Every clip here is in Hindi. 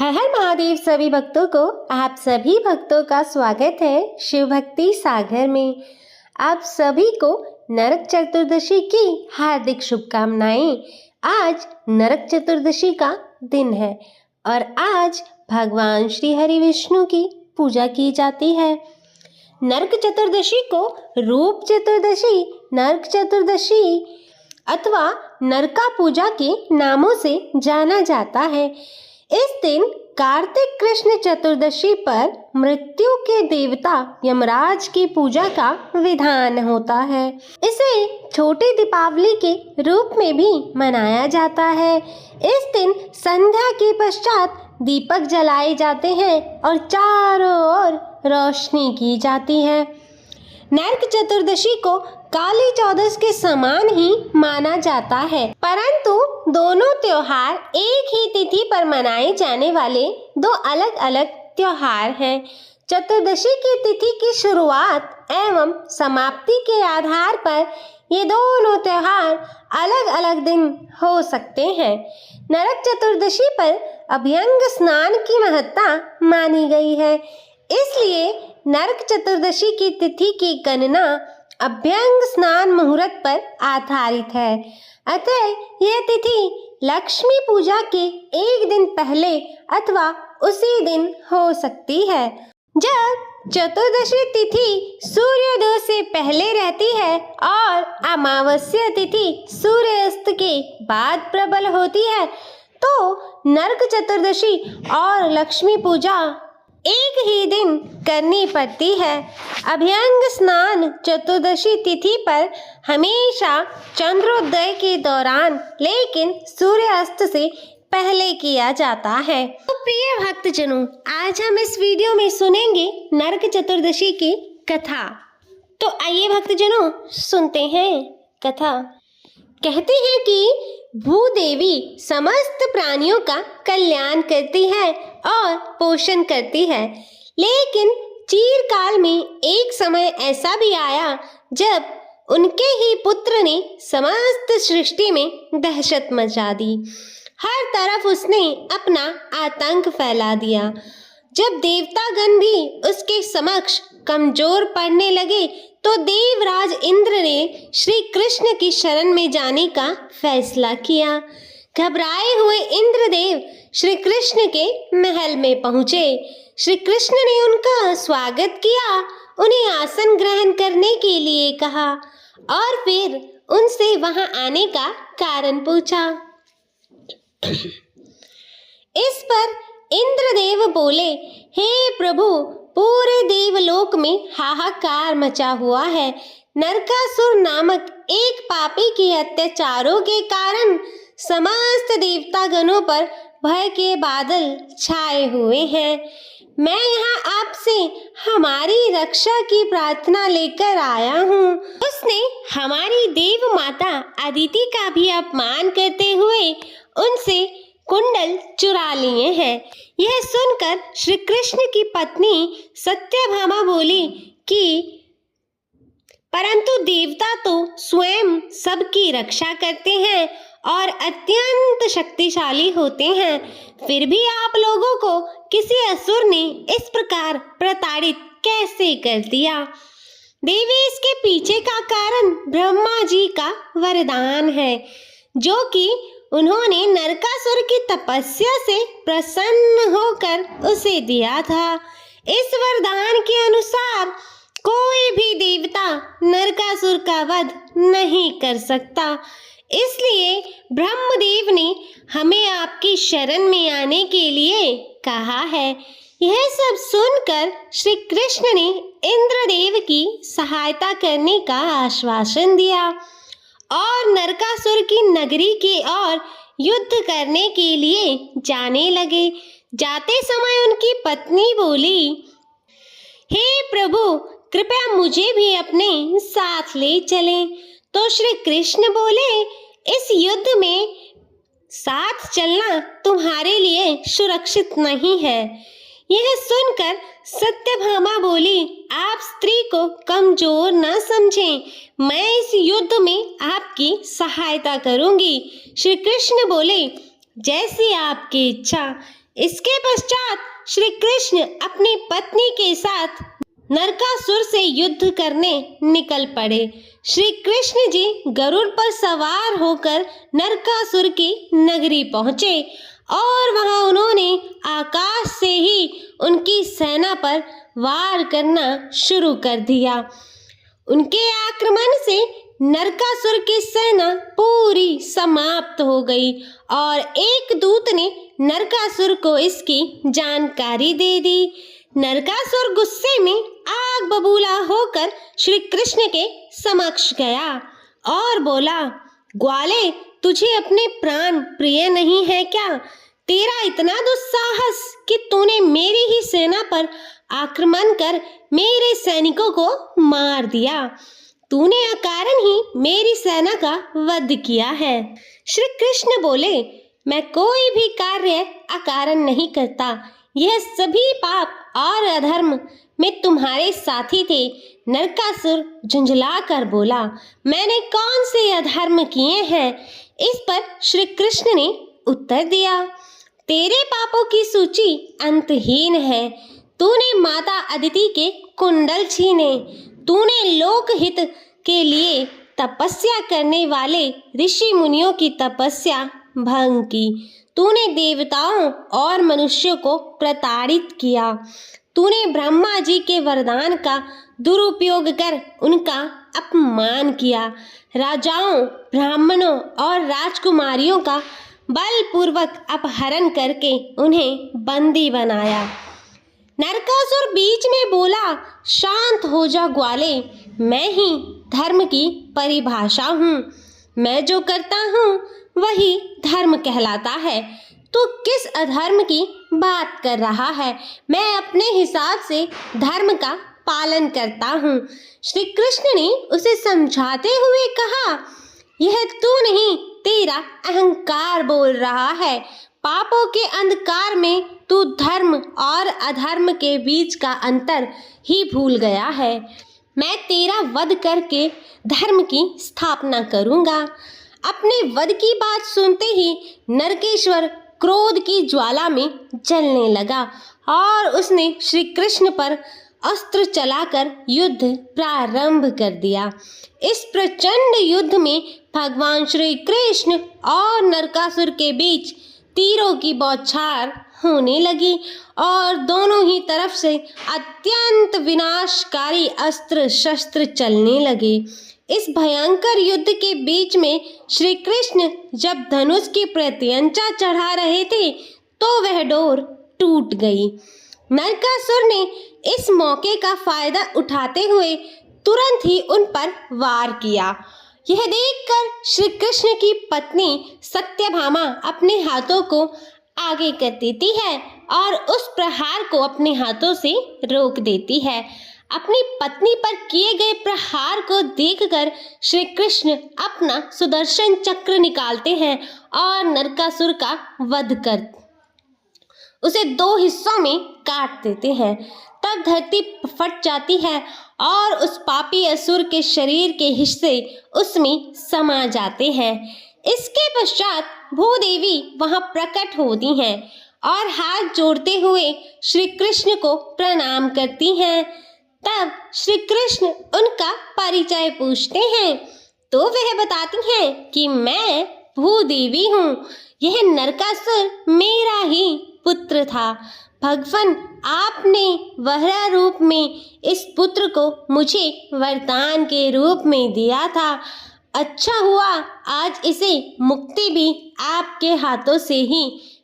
हर हर महादेव सभी भक्तों को आप सभी भक्तों का स्वागत है शिव भक्ति सागर में। आप सभी को नरक चतुर्दशी की हार्दिक शुभकामनाएं। आज नरक चतुर्दशी का दिन है और आज भगवान श्री हरि विष्णु की पूजा की जाती है। नरक चतुर्दशी को रूप चतुर्दशी, नरक चतुर्दशी अथवा नरका पूजा के नामों से जाना जाता है। इस दिन कार्तिक कृष्ण चतुर्दशी पर मृत्यु के देवता यमराज की पूजा का विधान होता है। इसे छोटी दीपावली के रूप में भी मनाया जाता है। इस दिन संध्या के पश्चात दीपक जलाए जाते हैं और चारों ओर रोशनी की जाती है। नरक चतुर्दशी को काली चौदस के समान ही माना जाता है, परंतु दोनों त्योहार एक ही तिथि पर मनाए जाने वाले दो अलग अलग त्योहार हैं। चतुर्दशी की तिथि की शुरुआत एवं समाप्ति के आधार पर ये दोनों त्योहार अलग अलग दिन हो सकते हैं। नरक चतुर्दशी पर अभ्यंग स्नान की महत्ता मानी गई है, इसलिए नरक चतुर्दशी की तिथि की गणना अभ्यंग स्नान मुहूर्त पर आधारित है। अतः यह तिथि लक्ष्मी पूजा के एक दिन पहले अथवा उसी दिन हो सकती है। जब चतुर्दशी तिथि सूर्योदय से पहले रहती है और अमावस्या तिथि सूर्यास्त के बाद प्रबल होती है, तो नरक चतुर्दशी और लक्ष्मी पूजा एक ही दिन करनी पड़ती है। अभ्यंग स्नान चतुर्दशी तिथि पर हमेशा चंद्रोदय के दौरान, लेकिन सूर्यास्त से पहले किया जाता है। तो प्रिय भक्तजनों, आज हम इस वीडियो में सुनेंगे नरक चतुर्दशी की कथा। तो आइए भक्तजनों सुनते हैं कथा। कहते हैं कि भूदेवी समस्त प्राणियों का कल्याण करती है और पोषण करती है, लेकिन चिरकाल में एक समय ऐसा भी आया जब उनके ही पुत्र ने समस्त सृष्टि में दहशत मचा दी। हर तरफ उसने अपना आतंक फैला दिया। जब देवतागण भी उसके समक्ष कमजोर पड़ने लगे, तो देवराज इंद्र ने श्री कृष्ण की शरण में जाने का फैसला किया। घबराए हुए इंद्रदेव श्री कृष्ण के महल में पहुंचे। श्री कृष्ण ने उनका स्वागत किया, उन्हें आसन ग्रहण करने के लिए कहा और फिर उनसे वहां आने का कारण पूछा। इस पर इंद्रदेव बोले, हे प्रभु, पूरे देवलोक में हाहाकार मचा हुआ है। नरकासुर नामक एक पापी के अत्याचारों के कारण समस्त देवतागणों पर भय के बादल छाए हुए हैं। मैं यहाँ आपसे हमारी रक्षा की प्रार्थना लेकर आया हूँ। उसने हमारी देव माता अदिति का भी अपमान करते हुए उनसे कुंडल चुरा लिए हैं। यह सुनकर श्री कृष्ण की पत्नी सत्यभामा बोली कि परंतु देवता तो स्वयं सबकी रक्षा करते हैं और अत्यंत शक्तिशाली होते हैं, फिर भी आप लोगों को किसी असुर ने इस प्रकार प्रताड़ित कैसे कर दिया? देवी, इसके पीछे का कारण ब्रह्मा जी का वरदान है, जो कि उन्होंने नरकासुर की तपस्या से प्रसन्न होकर उसे दिया था। इस वरदान के अनुसार कोई भी देवता नरकासुर का वध नहीं कर सकता, इसलिए ब्रह्मदेव ने हमें आपकी शरण में आने के लिए कहा है। यह सब सुनकर श्री कृष्ण ने इंद्रदेव की सहायता करने का आश्वासन दिया और नरकासुर की नगरी की ओर युद्ध करने के लिए जाने लगे। जाते समय उनकी पत्नी बोली, हे प्रभु, कृपया मुझे भी अपने साथ ले चलें। तो श्री कृष्ण बोले, इस युद्ध में साथ चलना तुम्हारे लिए सुरक्षित नहीं है। यह सुनकर सत्यभामा बोली, आप स्त्री को कमजोर न समझें, मैं इस युद्ध में आपकी सहायता करूंगी। श्री कृष्ण बोले, जैसी आपकी इच्छा। इसके पश्चात श्री कृष्ण अपनी पत्नी के साथ नरकासुर से युद्ध करने निकल पड़े। श्री कृष्ण जी गरुड़ पर सवार होकर नरकासुर की नगरी पहुंचे और वहां उन्होंने आकाश से ही उनकी सेना पर वार करना शुरू कर दिया। उनके आक्रमण से नरकासुर की सेना पूरी समाप्त हो गई और एक दूत ने नरकासुर को इसकी जानकारी दे दी। नरकासुर गुस्से में आग बबूला होकर श्री कृष्ण के समक्ष गया और बोला, ग्वाले, तुझे अपने प्राण प्रिय नहीं है क्या? तेरा इतना दुस्साहस कि तूने मेरी ही सेना पर आक्रमण कर मेरे सैनिकों को मार दिया। तूने अकारण ही मेरी सेना का वध किया है। श्री कृष्ण बोले, मैं कोई भी कार्य अकारण नहीं करता। यह सभी पाप और अधर्म में तुम्हारे साथी थे। नरकासुर झुंझला कर बोला, मैंने कौन से अधर्म किए हैं? इस पर श्री कृष्ण ने उत्तर दिया, तेरे पापों की सूची अंतहीन है। तूने माता अदिति के कुंडल छीने, तूने लोकहित के लिए तपस्या करने वाले ऋषि मुनियों की तपस्या भंग की, तूने देवताओं और मनुष्यों को प्रताड़ित किया, तूने ब्रह्मा जी के वरदान का दुरुपयोग कर उनका अपमान किया, राजाओं, ब्राह्मणों और राजकुमारियों का बलपूर्वक अपहरण करके उन्हें बंदी बनाया। नरकासुर बीच में बोला, शांत हो जा ग्वाले, मैं ही धर्म की परिभाषा हूँ। मैं जो करता हूँ वही धर्म कहलाता है। तू किस अधर्म की बात कर रहा है? मैं अपने हिसाब से धर्म का पालन करता हूँ। श्री कृष्ण ने उसे समझाते हुए कहा, यह तू नहीं, तेरा अहंकार बोल रहा है। पापों के अंधकार में तू धर्म और अधर्म के बीच का अंतर ही भूल गया है। मैं तेरा वध करके धर्म की स्थापना करूंगा। अपने वध की बात सुनते ही नरकेश्वर क्रोध की ज्वाला में जलने लगा और उसने श्री कृष्ण पर अस्त्र चलाकर युद्ध प्रारंभ कर दिया। इस प्रचंड युद्ध में भगवान श्री कृष्ण और नरकासुर के बीच तीरों की बौछार होने लगी और दोनों ही तरफ से अत्यंत विनाशकारी अस्त्र शस्त्र चलने लगे। इस भयंकर युद्ध के बीच में श्री कृष्ण जब धनुष की प्रत्यंचा चढ़ा रहे थे तो वह डोर टूट गई। नरकासुर ने इस मौके का फायदा उठाते हुए तुरंत ही उन पर वार किया। यह देखकर श्री कृष्ण की पत्नी सत्यभामा अपने हाथों को आगे कर देती है और उस प्रहार को अपने हाथों से रोक देती है। अपनी पत्नी पर किए गए प्रहार को देखकर श्री कृष्ण अपना सुदर्शन चक्र निकालते हैं और नरकासुर का वध कर उसे दो हिस्सों में काट देते हैं। तब धरती फट जाती है और उस पापी असुर के शरीर के हिस्से उसमें समा जाते हैं। इसके पश्चात भूदेवी वहां प्रकट होती हैं और हाथ जोड़ते हुए श्री कृष्ण को प्रणाम करती हैं। तब श्री कृष्ण उनका परिचय पूछते हैं तो वह बताती हैं कि मैं भूदेवी हूँ। यह नरकासुर मेरा ही पुत्र था। भगवान, आपने वहरा रूप में इस पुत्र को मुझे वरदान के रूप में दिया था। अच्छा हुआ आज इसे मुक्ति भी आपके हाथों से ही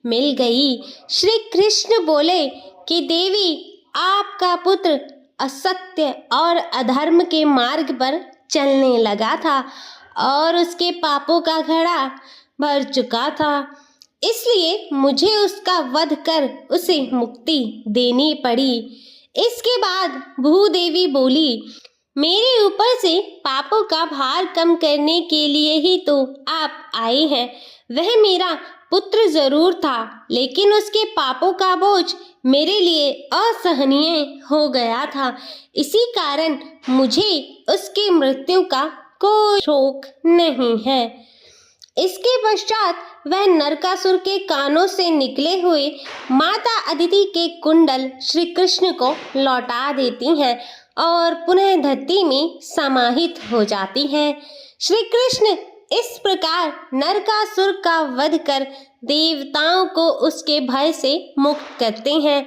मिल गई। श्री कृष्ण बोले कि देवी, आपका पुत्र असत्य और अधर्म के मार्ग पर चलने लगा था और उसके पापों का घड़ा भर चुका था, इसलिए मुझे उसका वध कर उसे मुक्ति देनी पड़ी। इसके बाद भूदेवी बोली, मेरे ऊपर से पापों का भार कम करने के लिए ही तो आप आए हैं। वह मेरा पुत्र जरूर था, लेकिन उसके पापों का बोझ मेरे लिए असहनीय हो गया था। इसी कारण मुझे उसकी मृत्यु का कोई शोक नहीं है। इसके पश्चात वह नरकासुर के कानों से निकले हुए माता अदिति के कुंडल श्री कृष्ण को लौटा देती हैं और पुनः धरती में समाहित हो जाती हैं। श्री कृष्ण इस प्रकार नरकासुर का वध कर देवताओं को उसके भय से मुक्त करते हैं।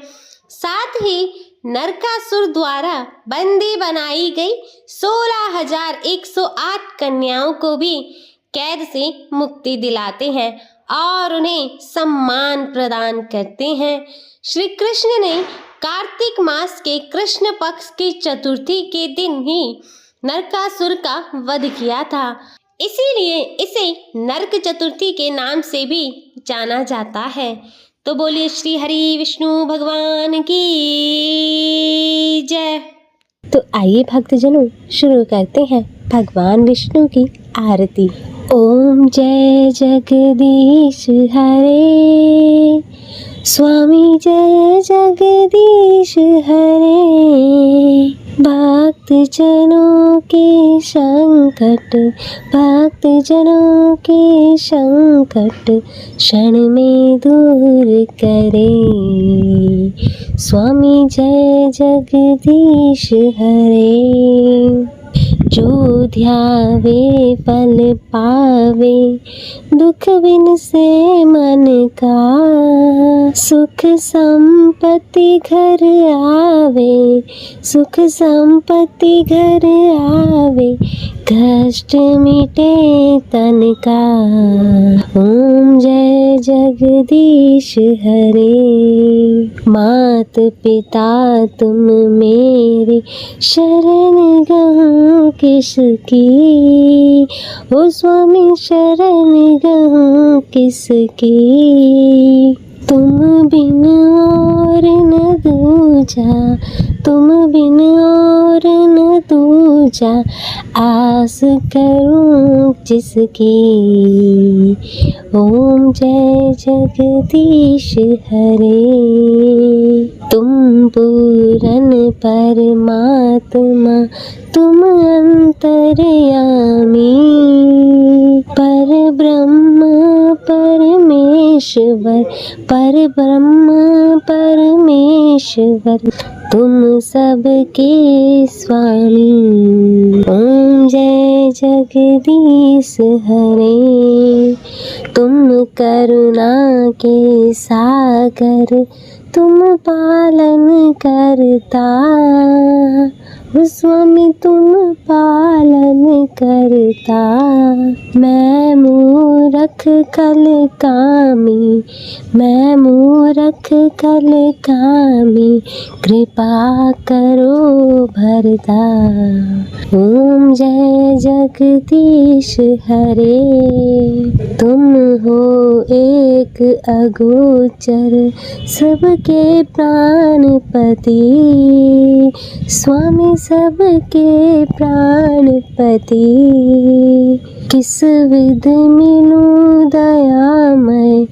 साथ ही नरकासुर द्वारा बंदी बनाई गई 16,108 कन्याओं को भी कैद से मुक्ति दिलाते हैं और उन्हें सम्मान प्रदान करते हैं। श्री कृष्ण ने कार्तिक मास के कृष्ण पक्ष की चतुर्थी के दिन ही नरकासुर का वध किया था, इसीलिए इसे नरक चतुर्थी के नाम से भी जाना जाता है। तो बोलिए श्री हरि विष्णु भगवान की जय। तो आइए भक्तजनों शुरू करते हैं भगवान विष्णु की आरती। ओम जय जगदीश हरे, स्वामी जय जगदीश हरे। भक्त जनों के संकट, भक्त जनों के संकट क्षण में दूर करे। स्वामी जय जगदीश हरे। जो ध्यावे फल पावे, दुख बिन से मन का। सुख संपत्ति घर आवे, सुख संपत्ति घर आवे, कष्ट मिटे तन का। ओम जय जगदीश हरे। मात पिता तुम मेरे, शरण गहूँ किसकी। ओ स्वामी शरण गहूँ किसकी। तुम बिन और न दूजा, तुम बिन और न दूजा, आस करूं जिसकी। ओम जय जगदीश हरे। तुम पूरन परमात्मा, तुम अंतर्यामी। पर ब्रह्म परमेश्वर, पर ब्रह्म परमेश्वर, तुम सबके स्वामी। ओम जय जगदीश हरे। तुम करुणा के सागर, तुम पालन करता। स्वामी तुम पालन करता। मैं मूरख कल कामी, मैं मूरख कल कामी, कृपा करो भरता। ओम जय जगदीश हरे। तुम हो एक अगोचर, सबके प्राणपति। स्वामी सबके प्राणपति। किस विधि मिलूं दयामय,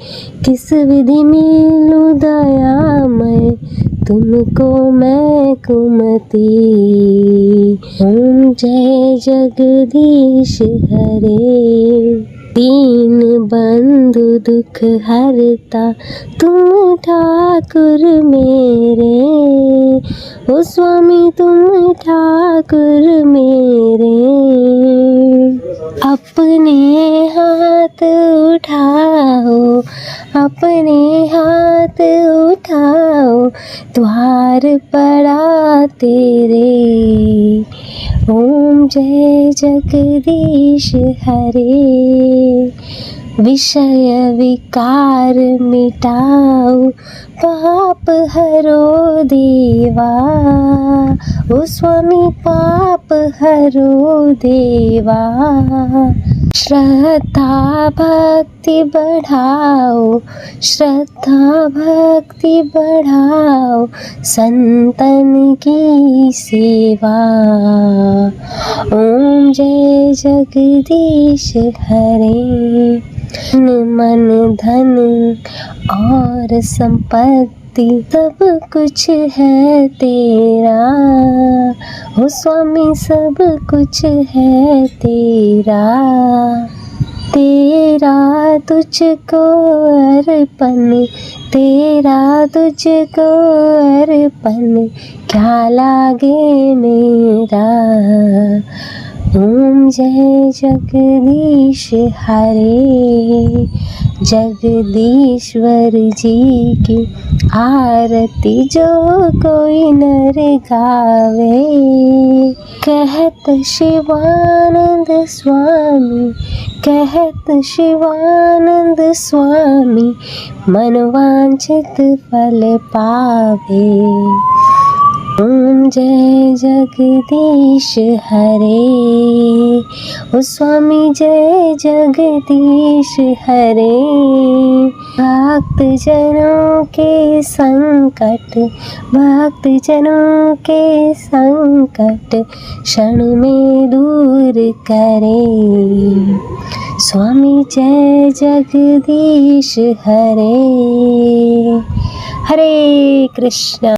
किस विधि मिलूं दयामय, तुमको मैं कुमति। ओम जय जगदीश हरे। दीन बंधु दुख हरता, तुम ठाकुर मेरे। ओ स्वामी तुम ठाकुर मेरे। अपने हाथ उठाओ, अपने हाथ उठाओ, द्वार पड़ा तेरे। ओम जय जगदीश हरे। विषय विकार मिटाओ, पाप हरो देवा। ओ स्वामी पाप हरो देवा। श्रद्धा भक्ति बढ़ाओ, श्रद्धा भक्ति बढ़ाओ, संतन की सेवा। ओम जय जगदीश हरे। मन धन और संपत्ति सब कुछ है तेरा। हो स्वामी सब कुछ है तेरा। तेरा तुझको अर्पण, तेरा तुझको अर्पण, क्या लागे मेरा। ओम जय जगदीश हरे, जगदीश्वर जी की आरती जो कोई नर गावे। कहत शिवानंद स्वामी, कहत शिवानंद स्वामी, मनवांछित फल पावे। ओम जय जगदीश हरे, ओ स्वामी जय जगदीश हरे। भक्त जनों के संकट, भक्त जनों के संकट क्षण में दूर करे। स्वामी जय जगदीश हरे। हरे कृष्ण।